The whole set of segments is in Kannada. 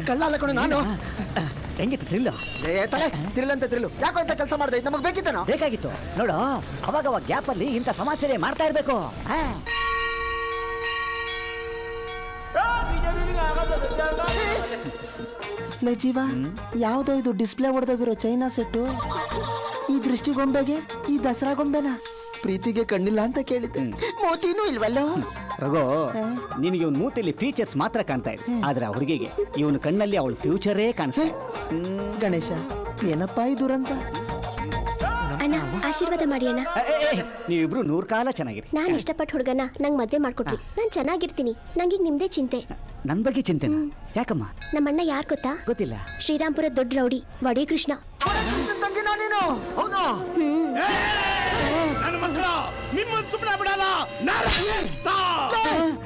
ಕಳ್ಳ ಅಲ್ಲ ಕಣೋ ನಾನು. ಹೆಂಗಿತ್ತು ಥ್ರಿಲ್? ತಲೆ ಥ್ರಿಲ್ ಅಂತ ಥ್ರಿಲ್ ಯಾಕೋ ಇಂಥ ಕೆಲಸ ಮಾಡ್ದೆ? ನಮಗೆ ಬೇಕಿತ್ತೇನೋ? ಬೇಕಾಗಿತ್ತು ನೋಡು. ಅವಾಗ ಗ್ಯಾಪ್ ಅಲ್ಲಿ ಇಂಥ ಸಮಾಚಾರ ಮಾಡ್ತಾ ಇರ್ಬೇಕು. ಜೀವ ಯಾವ್ದೋ ಇದು ಡಿಸ್ಪ್ಲೇ ಹೊಡೆದೋಗಿರೋ ಚೈನಾ ಸೆಟ್ಟು. ಈ ದೃಷ್ಟಿಗೊಂಬೆಗೆ ಈ ದಸರಾ ಗೊಂಬೆನ ಪ್ರೀತಿಗೆ ಕಣ್ಣಿಲ್ಲ ಅಂತ ಕೇಳಿದ್ದೆ. ಮೋತಿನೂ ಇಲ್ವಲ್ಲೋ? ರಘು, ನಿನಗೆ ಇವನ್ ಮೂತಿಲಿ ಫೀಚರ್ಸ್ ಮಾತ್ರ ಕಾಣ್ತಾ ಇದೆ, ಆದ್ರೆ ಅವ್ರಿಗೆ ಇವನ ಕಣ್ಣಲ್ಲಿ ಅವಳ ಫ್ಯೂಚರೇ ಕಾಣಿಸ್ತಾ. ಗಣೇಶ ಏನಪ್ಪಾ ಈ ದುರಂತ? ಅಣ್ಣ ಆಶೀರ್ವಾದ ಮಾಡಿ ಅಣ್ಣ. ನೀವಿಬ್ರು 100 ಕಾಲ ಚೆನ್ನಾಗಿರಿ. ನಾನ್ ಇಷ್ಟಪಟ್ಟ ಹುಡುಗನ ನಂಗೆ ಮದ್ವೆ ಮಾಡ್ಕೊಟ್ರಿ. ನಾನ್ ಚೆನ್ನಾಗಿರ್ತೀನಿ. ನಂಗೀಗ ನಿಮ್ದೇ ಚಿಂತೆ. ನನ್ ಬಗ್ಗೆ ಚಿಂತೆನಾ? ಯಾಕಮ್ಮ? ನಮ್ಮಣ್ಣ ಯಾರ್ ಗೊತ್ತಾ? ಗೊತ್ತಿಲ್ಲ. ಶ್ರೀರಾಮ್ಪುರ ದೊಡ್ಡ ರೌಡಿ ವಡಿ ಕೃಷ್ಣ.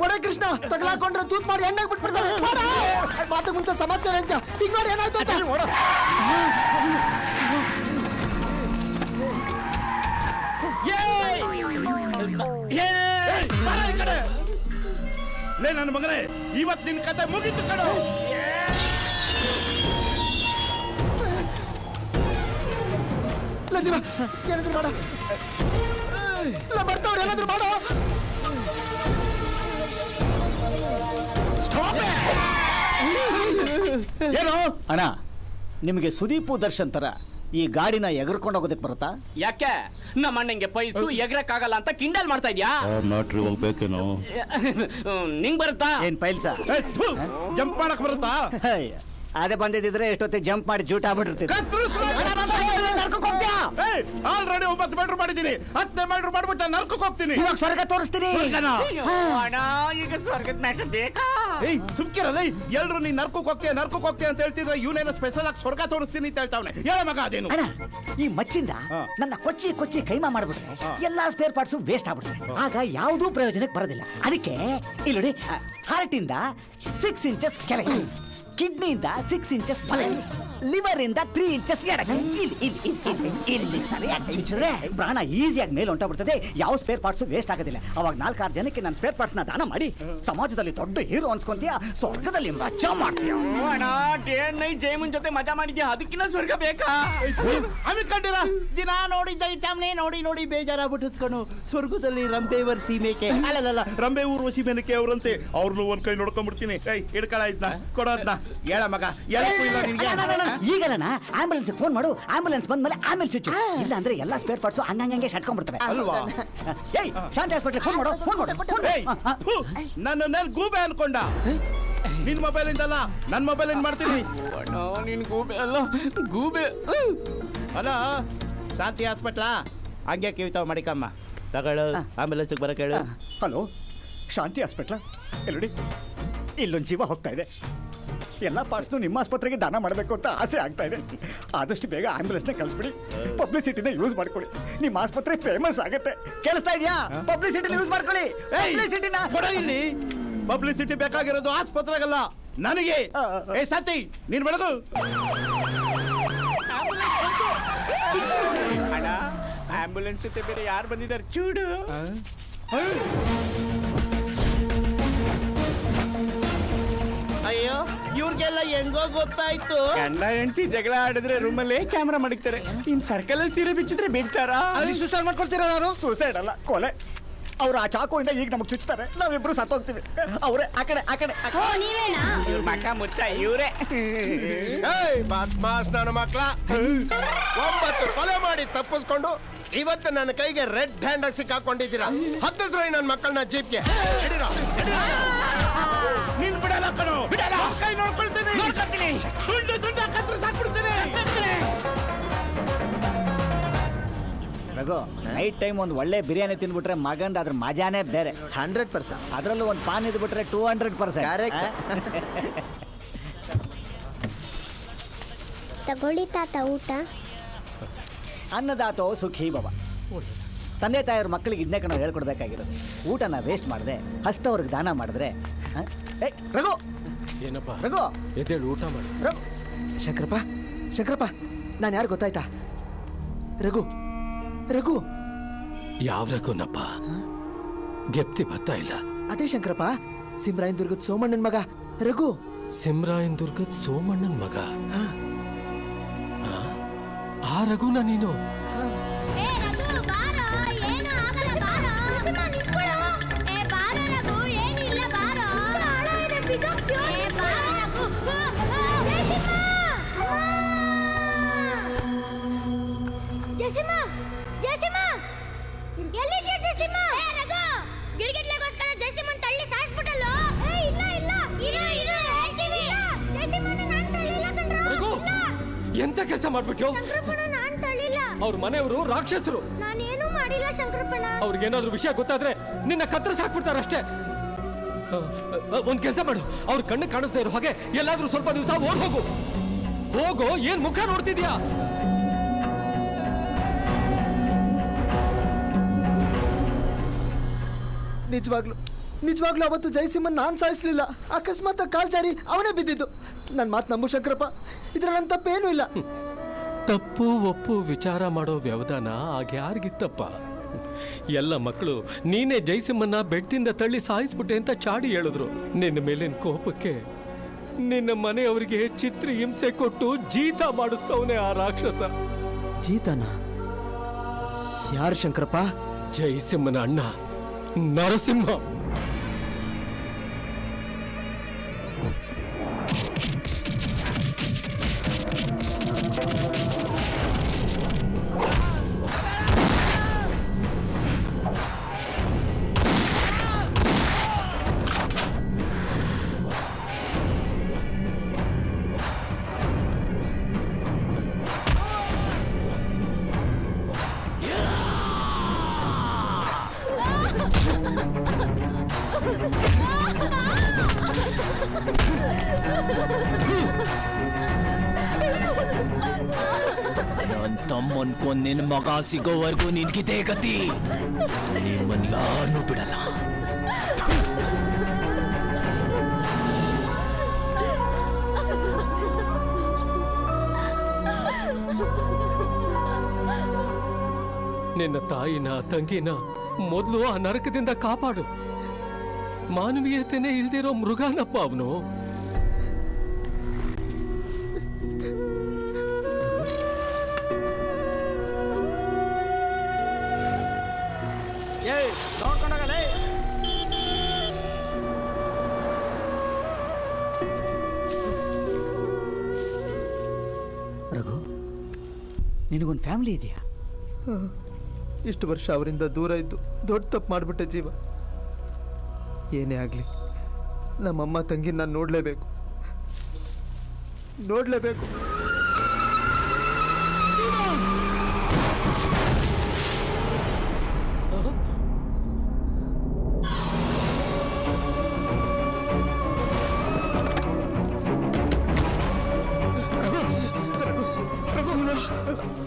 ಒಡೆ ಕೃಷ್ಣ ತಗಲಾಕೊಂಡ್ರೆ ತೂತ್ ಮಾಡಿ ಎಣ್ಣೆಗೆ ಬಿಟ್ಬಿಡ್ತಾರೆ. ಮಾತು ಮುಂಚೆ ಸಮಾಚಾರ ಅಂತ ಈಗ ನೋಡಿ ಏನಾಯ್ತು ಅಂತ. ನನ್ನ ಮಗನೇ, ಇವತ್ತು ನಿನ್ ಕತೆ ಮುಗಿತು ಕಣೋ. ಲಜ್ಜಿವ ಏನಾದ್ರು ಮಾಡ, ಬರ್ತವ್ರು ಏನಾದ್ರು ಮಾಡೋ. ಏನು ಅಣ್ಣ, ನಿಮಗೆ ಸುದೀಪು ದರ್ಶನ್ ತರ ಈ ಗಾಡಿನ ಎಗರ್ಕೊಂಡು ಹೋಗೋದಕ್ಕೆ ಬರುತ್ತಾ? ಯಾಕೆ ನಮ್ಮ ಅಣ್ಣಂಗೆ ಪೈಸು ಎಗರಕ್ಕಾಗಲ್ಲ ಅಂತ ಕಿಂಡಲ್ ಮಾಡ್ತಾ ಇದ್ಯಾ? ಹೋಗ್ಬೇಕೇನೋ. ನಿಂಗ್ ಬರುತ್ತಾ? ಏನ್ ಪೈಲ್ಸ ಜಂಪ್ ಮಾಡಕ್ ಬರುತ್ತಾ? ಅದೇ ಬಂದಿದ್ರೆ ಎಷ್ಟೊತ್ತಿಗೆ ಜಂಪ್ ಮಾಡಿ ಜೂಟ್ ಆಗ್ಬಿಟ್ಟಿರ್ತೀವಿ. ಆಲ್ರೆಡಿ 9 ಮೀಟರ್ ಮಾಡಿದ್ದೀನಿ. 10 ಮೀಟರ್ ಮಾಡ್ಬಿಟ್ಟು ನರ್ಕಕ್ಕೆ ಹೋಗ್ತೀನಿ. ಇವಾಗ ಸ್ವರ್ಗ ತೋರಿಸ್ತೀನಿ. ಈಗ ಸ್ವರ್ಗದ ಮ್ಯಾಟರ್ ಬೇಕಾ? ಸುಮ್ಕಿರಲ್ಲ, ಎಲ್ರು ನೀನ್ ನರ್ಕಕ್ಕೆ ಹೋಗ್ತೀಯ ಅಂತ ಹೇಳ್ತಿದ್ರೆ ಇವನೇನೋ ಸ್ಪೆಷಲ್ ಆಗಿ ಸ್ವರ್ಗ ತೋರಿಸ್ತೀನಿ ಅಂತ ಹೇಳ್ತಾವನೆ. ಹೇಳ ಮಗ ಅದೇನು? ಈ ಮಚ್ಚಿಂದ ನನ್ನ ಕೊಚ್ಚಿ ಕೈಮಾ ಮಾಡ್ಬಿಟ್ರೆ ಎಲ್ಲಾ ಸ್ಪೇರ್ ಪಾರ್ಟ್ಸ್ ವೇಸ್ಟ್ ಆಗ್ಬಿಡ್ತದೆ. ಆಗ ಯಾವುದೂ ಪ್ರಯೋಜನಕ್ಕೆ ಬರೋದಿಲ್ಲ. ಅದಕ್ಕೆ ಇಲ್ಲಿ ನೋಡಿ, ಹಾರ್ಟ್ ಇಂದ 6 ಇಂಚಸ್ ಕೆಳಗೆ, ಕಿಡ್ನಿಯಿಂದ 6 ಇಂಚಸ್ ಬಲಕ್ಕೆ, ಲಿವರ್ ಇಂದ 3 ಇಂಚಸ್ ಎಡಕ್ಕೆ. ಇಲ್ಲಿ ಸರಿಯಾಗಿ ಚುಚ್ಚಿದ್ರೆ ಪ್ರಾಣ ಈಸಿಯಾಗಿ ಮೇಲೆ ಹೊಂಟೋಗ್ಬಿಡ್ತದೆ. ಯಾವ ಸ್ಪೇರ್ ಪಾರ್ಟ್ಸ್ ವೇಸ್ಟ್ ಆಗೋದಿಲ್ಲ. ಅವಾಗ 4-6 ಜನಕ್ಕೆ ನಾನು ಸ್ಪೇರ್ ಪಾರ್ಟ್ಸ್ ನ ದಾನ ಮಾಡಿ ಸಮಾಜದಲ್ಲಿ ದೊಡ್ಡ ಹೀರೋ ಅನ್ಸ್ಕೊಂತೀಯ, ಸ್ವರ್ಗದಲ್ಲಿ ಮಜಾ ಮಾಡ್ತೀಯ. ಜೈಮನ್ ಜೊತೆ ಮಜಾ ಮಾಡಿದ್ಯಾ, ಅದಕ್ಕಿನ್ನ ಸ್ವರ್ಗ ಬೇಕಾ? ಅನ್ಕೊಂಡಿರ ದಿನ ನೋಡಿದ್ದ ಐಟಮ್ನೇ ನೋಡಿ ಬೇಜಾರಾಗ್ಬಿಟ್ಟು ಕಣು. ಸ್ವರ್ಗದಲ್ಲಿ ರಂಬೆವರ್ ಸೀಮೆಕೆ ಅಲ್ಲ ರಂಬೆ ಊರ್ವಶಿ ಮೇನಕೆ ಅವರಂತೆ. ಅವ್ರನ್ನು ಒಂದ್ ಕೈ ನೋಡ್ಕೊಂಡ್ಬಿಡ್ತೀನಿ. ಹಿಡ್ಕೊಳ ಇದ್ನ ಕೊಡೋದ್ನ. ಹೇಳ ಮಗ, ಈಗಲ್ಲ ಆಂಬುಲೆನ್ಸ್ ಫೋನ್ ಮಾಡು. ಆಂಬುಲೆನ್ಸ್ ಬಂದ್ಮೇಲೆ ಆಮೇಲೆ ಚುಚ್ಚು. ಇಲ್ಲ ಅಂದ್ರೆ ಎಲ್ಲಾ ಸ್ಪೇರ್ ಪಾರ್ಟ್ಸ್ ಹಂಗಂಗೆ ಶಟ್ಕೊಂಡ್ಬಿಡ್ತವೆ ಅಲ್ವಾ? ಶಾಂತಿ ಹಾಸ್ಪಿಟಲ್ ಫೋನ್ ಮಾಡು. ನನ್ನ ಗೂಬೆ ಅನ್ಕೊಂಡ. ನಿನ್ ಮೊಬೈಲ್ ಇಂದಲ್ಲ, ನನ್ ಮೊಬೈಲ್ ಇಂದ ಮಾಡ್ತೀನಿ. ನಿನ್ ಗೂಬೆ ಅಲ್ಲ, ಗೂಬೆ. ಅಲ್ಲ ಶಾಂತಿ ಹಾಸ್ಪಿಟ್ಲಾ? ಹಂಗೆ ಕಿವಿತಾವ್ ಮಾಡಿಕಮ್ಮ. ತಗೊಳ್ಳು, ಆಂಬುಲೆನ್ಸ್ ಬರಕ್ ಹೇಳು. ಹಲೋ, ಶಾಂತಿ ಹಾಸ್ಪಿಟ್ಲಾ? ನೋಡಿ, ಇಲ್ಲೊಂದು ಜೀವ ಹೋಗ್ತಾ ಇದೆ. ಎಲ್ಲ ಪಾರ್ಟ್ಸ್ ನಿಮ್ಮ ಆಸ್ಪತ್ರೆಗೆ ದಾನ ಮಾಡಬೇಕು ಅಂತ ಆಸೆ ಆಗ್ತಾ ಇದೆ. ಆದಷ್ಟು ಬೇಗ ಆಂಬುಲೆನ್ಸ್ನ ಕಳಿಸ್ಬಿಡಿ. ಪಬ್ಲಿಸಿಟಿನ ಯೂಸ್ ಮಾಡ್ಕೊಳ್ಳಿ. ನಿಮ್ಮ ಆಸ್ಪತ್ರೆ ಫೇಮಸ್ ಆಗುತ್ತೆ. ಕೇಳಿಸ್ತಾ ಇದೆಯಾ? ಪಬ್ಲಿಸಿಟಿ ಯೂಸ್ ಮಾಡ್ಕೊಳ್ಳಿ. ಪಬ್ಲಿಸಿಟಿನ ಕೊಡೋ ಇಲ್ಲಿ. ಪಬ್ಲಿಸಿಟಿ ಬೇಕಾಗಿರೋದು ಆಸ್ಪತ್ರೆಗಲ್ಲ, ನನಗೆ. ಸತಿ ನೀನ್ ಬೆಳಗು. ಆಂಬುಲೆನ್ಸ್ ಜೊತೆ ಬೇರೆ ಯಾರು ಬಂದಿದ್ದಾರೆ ಚೂಡು. ಅಯ್ಯೋ, ಇವ್ರಿಗೆಲ್ಲ ಹೆಂಗೋ ಗೊತ್ತಾಯ್ತು. ಗಂಡ ಹೆಂಡತಿ ಜಗಳ ಆಡಿದ್ರೆ ರೂಮಲ್ಲೇ ಕ್ಯಾಮ್ರಾ ಮಾಡಿರ್ತಾರೆ. ಇನ್ ಸರ್ಕಲ್ ಅಲ್ಲಿ ಸೀರೆ ಬಿಚ್ಚಿದ್ರೆ ಬಿಡ್ತಾರಾ? ಸೂಸೈಡ್ ಮಾಡ್ಕೊಳ್ತೀರಾ? ನಾನು ಸೂಸೈಡ್ ಅಲ್ಲ, ಕೊಲೆ. ಅವ್ರು ಆ ಚಾಕುವಿಂದ ಈಗ ನಮಗ್ ಚುಚ್ತಾರೆ, ನಾವಿಬ್ರು ಸತ್ತೋಗ್ತೀವಿ. ಅವರೇ ಆ ಕಡೆ ನೀವೇನಾ? ಇವ್ರ ಮಕ್ಕ ಮುಚ್ಚ ಇವ್ರೆ. ನನ್ನ ಮಕ್ಳ 9 ಕೊಲೆ ಮಾಡಿ ತಪ್ಪಿಸ್ಕೊಂಡು ಇವತ್ತು ನನ್ನ ಕೈಗೆ ರೆಡ್ ಹ್ಯಾಂಡ್ ಆಗಿ ಸಿಕ್ಕಾಕೊಂಡಿದ್ದೀರಾ. ಹತ್ತಿಸ್ರ ನನ್ನ ಮಕ್ಕಳನ್ನ ಜೀಪ್ಗೆ. ನೀನ್ ಬಿಡಲ್ಲ ಕಣೋ. ಕೈ ನೋಡ್ಕೊಳ್ತೀನಿ. ತುಂಡ ಕತ್ರ ಸಾಕ್ಬಿಡ್ತೀನಿ. ರಘು, ನೈಟ್ ಟೈಮ್ ಒಂದು ಒಳ್ಳೆ ಬಿರಿಯಾನಿ ತಿಂದ್ಬಿಟ್ರೆ ಮಗಂದ ಅದ್ರ ಮಜಾನೇ ಬೇರೆ. 100%. ಅದರಲ್ಲೂ ಒಂದು ಪಾನ್ ಇದ್ಬಿಟ್ರೆ 200%. ತಗೊಳ್ಳಿ ತಾತ ಊಟ. ಅನ್ನದಾತೋ ಸುಖಿ ಭವ. ತಂದೆ ತಾಯಿಯವ್ರ ಮಕ್ಕಳಿಗೆ ಇದನ್ನೇ ಕಣ ಹೇಳ್ಕೊಡ್ಬೇಕಾಗಿರೋದು. ಊಟನ ವೇಸ್ಟ್ ಮಾಡಿದ್ರೆ, ಹಸ್ತವ್ರಿಗೆ ದಾನ ಮಾಡಿದ್ರೆ. ರಘು, ಏನಪ್ಪ? ರಘು ಎದ್ದೇಳು, ಊಟ ಮಾಡಿ. ರಘು, ಶಂಕರಪ್ಪ ನಾನು ಯಾರು ಗೊತ್ತಾಯ್ತಾ? ರಘು. ಯಾವ ರಘುನಪ್ಪ? ಗೆಪ್ತಿ ಬರ್ತಾ ಇಲ್ಲ. ಅದೇ ಶಂಕರಪ್ಪ, ಸಿಮ್ರಾಯನ್ ದುರ್ಗದ ಸೋಮಣ್ಣನ ಮಗ. ರಘು ಸಿಮ್ರಾಯನ್ ದುರ್ಗದ್ ಸೋಮಣ್ಣನ್ ಮಗ. ಆ ರಘುನ ನೀನು? ಎಂತ ಕೆಲಸ ಮಾಡ್ಬಿಟ್ಟು? ಅವ್ರ ಮನೆಯವರು ರಾಕ್ಷಸರು. ನಾನೇನು ಮಾಡಿಲ್ಲ ಶಂಕರಪ್ಪಣ್ಣ. ಅವ್ರಿಗೇನಾದ್ರೂ ವಿಷಯ ಗೊತ್ತಾದ್ರೆ ನಿನ್ನ ಕತ್ತರಿಸಿ ಹಾಕ್ಬಿಡ್ತಾರಷ್ಟೇ. ಒಂದ್ ಕೆಲಸ ಮಾಡು, ಅವ್ರ ಕಣ್ಣು ಕಾಣಿಸ್ತಾ ಇರೋ ಹಾಗೆ ಎಲ್ಲಾದ್ರೂ ಸ್ವಲ್ಪ ದಿವಸ ಓಡ್ ಹೋಗು. ಹೋಗೋ, ಏನ್ ಮುಖ ನೋಡ್ತಿದ್ಯಾ? ನಿಜವಾಗ್ಲೂ ಅವತ್ತು ಜಯಸಿಂಹನ್ ನಾನ್ ಸಾಯಿಸ್ಲಿಲ್ಲ. ಅಕಸ್ಮಾತ್ ಕಾಲ್ ಜಾರಿ ಅವನೇ ಬಿದ್ದಿದ್ದು. ನನ್ ಮಾತು ನಂಬು ಶಂಕರಪ್ಪ, ಇದ್ರ ನನ್ನ ತಪ್ಪೇನೂ ಇಲ್ಲ. ತಪ್ಪು ಒಪ್ಪು ವಿಚಾರ ಮಾಡೋ ವ್ಯವಧಾನ ಆಗ ಯಾರಿಗಿತ್ತಪ್ಪ? ಎಲ್ಲ ಮಕ್ಕಳು ನೀನೇ ಜಯಸಿಂಹನ್ನ ಬೆಟ್ಟದಿಂದ ತಳ್ಳಿ ಸಾಯಿಸ್ಬಿಟ್ಟೆ ಅಂತ ಚಾಡಿ ಹೇಳಿದ್ರು. ನಿನ್ನ ಮೇಲಿನ ಕೋಪಕ್ಕೆ ನಿನ್ನ ಮನೆಯವರಿಗೆ ಚಿತ್ರ ಹಿಂಸೆ ಕೊಟ್ಟು ಜೀತ ಮಾಡಿಸ್ತವನೇ ಆ ರಾಕ್ಷಸ. ಜೀತನ? ಯಾರು ಶಂಕರಪ್ಪ? ಜಯಸಿಂಹನ ಅಣ್ಣ ನರಸಿಂಹ. ನನ್ ತಮ್ಮನ್ ನಿನ್ನ ಮಗ ಸಿಗೋವರೆಗೂ ನಿನ್ಗಿದೆ ಗತಿ. ನಿಮ್ಮನ್ ಯಾರನ್ನೂ ಬಿಡಲ್ಲ. ನಿನ್ನ ತಾಯಿನ ತಂಗಿನ ಮೊದಲು ಆ ನರಕದಿಂದ ಕಾಪಾಡು. ಮಾನವೀಯತೆನೇ ಇಲ್ದಿರೋ ಮೃಗನಪ್ಪ ಅವನು. ರಘು, ನಿನಗೊಂದು ಫ್ಯಾಮಿಲಿ ಇದೆಯಾ? ಇಷ್ಟು ವರ್ಷ ಅವರಿಂದ ದೂರ ಇದ್ದು ದೊಡ್ಡ ತಪ್ಪು ಮಾಡಿಬಿಟ್ಟೆ ಜೀವ. ಏನೇ ಆಗಲಿ ನಮ್ಮಮ್ಮ ತಂಗಿ ನಾನು ನೋಡಲೇಬೇಕು.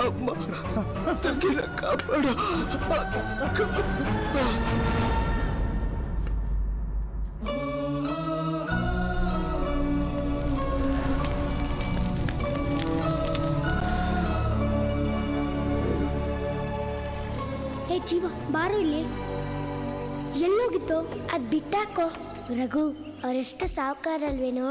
ಅಮ್ಮ ತಂಗಿನ ಕಾಪಾಡು. ಹೇ ಜೀವ, ಬಾರೋ ಇಲ್ಲಿ. ಎಲ್ಲೋಗಿತ್ತು? ಅದ್ ಬಿಟ್ಟಾಕೋ. ರಘು, ಅವರೆಷ್ಟು ಸಾವುಕಾರಲ್ವೇನೋ?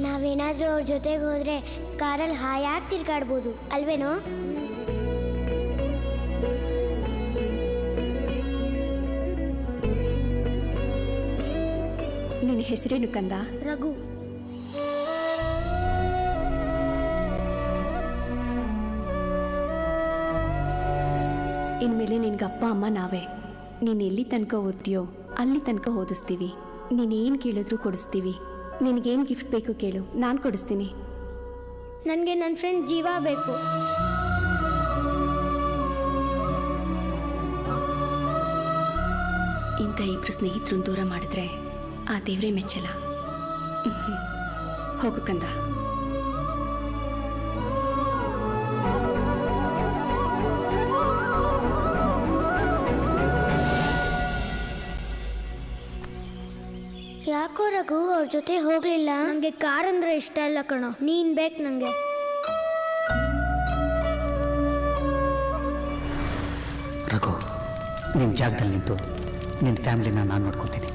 ನಾವೇನಾದ್ರೂ ಅವ್ರ ಜೊತೆಗೆ ಹೋದ್ರೆ ಕಾರಲ್ಲಿ ಹಾಯಾಗಿ ತಿರ್ಗಾಡ್ಬೋದು ಅಲ್ವೇನೋ? ನಿನ್ನ ಹೆಸರೇನು ಕಂದ? ರಘು. ಇನ್ಮೇಲೆ ನಿನ್ಗೆ ಅಪ್ಪ ಅಮ್ಮ ನಾವೇ. ನೀನು ಎಲ್ಲಿ ತನಕ ಓದ್ತೀಯೋ ಅಲ್ಲಿ ತನಕ ಓದಿಸ್ತೀವಿ. ನೀನೇನು ಕೇಳಿದ್ರು ಕೊಡಿಸ್ತೀವಿ. ನಿನಗೇನು ಗಿಫ್ಟ್ ಬೇಕು ಕೇಳು, ನಾನು ಕೊಡಿಸ್ತೀನಿ. ನನಗೆ ನನ್ನ ಫ್ರೆಂಡ್ ಜೀವ ಬೇಕು. ಇಂಥ ಇಬ್ಬರು ಸ್ನೇಹಿತರನ್ನು ದೂರ ಮಾಡಿದ್ರೆ ಆ ದೇವರೇ ಮೆಚ್ಚಲ್ಲ. ಹೋಗು ಕಂದ. ಯಾಕೋ ರಘು ಅವ್ರ ಜೊತೆ ಹೋಗ್ಲಿಲ್ಲ? ನಂಗೆ ಕಾರ್ ಅಂದ್ರೆ ಇಷ್ಟ ಇಲ್ಲ ಕಣೋ, ನೀನ್ ಬೇಕು ನಂಗೆ. ರಘು, ನಿನ್ನ ಜಾಗದಲ್ಲಿ ನಿಂತು ನಿನ್ನ ಫ್ಯಾಮಿಲಿನ ನಾನು ನೋಡ್ಕೊತೀನಿ.